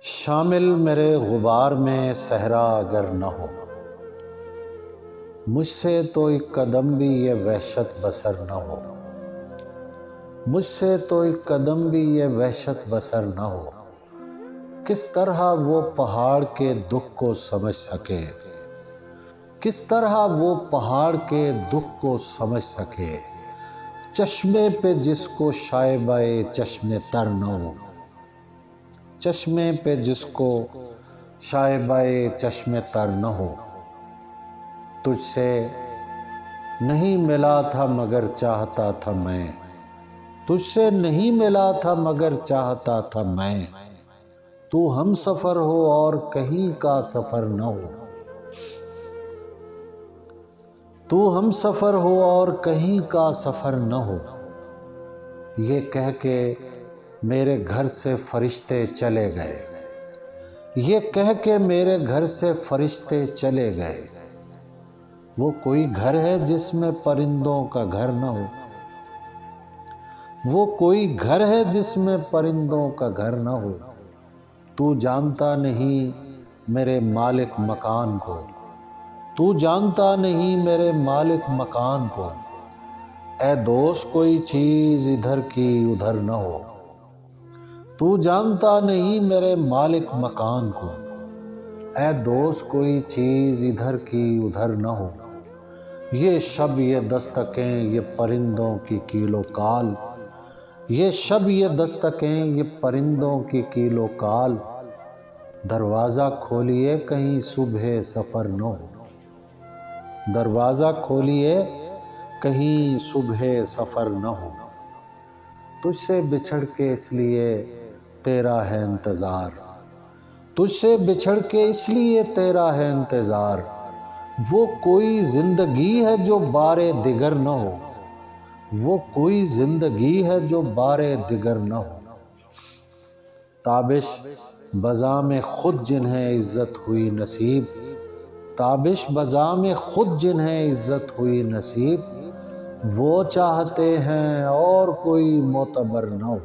شامل میرے غبار میں صحرا اگر نہ ہو، مجھ سے تو ایک قدم بھی یہ وحشت بسر نہ ہو، مجھ سے تو ایک قدم بھی یہ وحشت بسر نہ ہو۔ کس طرح وہ پہاڑ کے دکھ کو سمجھ سکے، کس طرح وہ پہاڑ کے دکھ کو سمجھ سکے، چشمے پہ جس کو شائبہ چشم تر نہ ہو، چشمے پہ جس کو شائبہ چشم تر نہ ہو۔ تجھ سے نہیں ملا تھا مگر چاہتا تھا میں، تجھ سے نہیں ملا تھا مگر چاہتا تھا میں، تو ہم سفر ہو اور کہیں کا سفر نہ ہو، تو ہم سفر ہو اور کہیں کا سفر نہ ہو۔ یہ کہہ کے میرے گھر سے فرشتے چلے گئے، یہ کہہ کے میرے گھر سے فرشتے چلے گئے۔ وہ کوئی گھر ہے جس میں پرندوں کا گھر نہ ہو، وہ کوئی گھر ہے جس میں پرندوں کا گھر نہ ہو۔ تو جانتا نہیں میرے مالک مکان کو، تو جانتا نہیں میرے مالک مکان کو۔ اے دوست کوئی چیز ادھر کی ادھر نہ ہو، تو جانتا نہیں میرے مالک مکان کو۔ اے دوست کوئی چیز ادھر کی ادھر نہ ہو۔ یہ شب یہ دستکیں یہ پرندوں کی کیل و کال، یہ شب یہ دستکیں یہ پرندوں کی کیل و کال۔ دروازہ کھولیے کہیں صبح سفر نہ ہو، دروازہ کھولیے کہیں صبح سفر نہ ہو۔ تجھ سے بچھڑ کے اس لیے تیرا ہے انتظار، تجھ سے بچھڑ کے اس لیے تیرا ہے انتظار۔ وہ کوئی زندگی ہے جو بارے دیگر نہ ہو، وہ کوئی زندگی ہے جو بارے دیگر نہ ہو۔ تابش بزام خود جنہیں عزت ہوئی نصیب، تابش بزام خود جنہیں عزت ہوئی نصیب، وہ چاہتے ہیں اور کوئی معتبر نہ ہو۔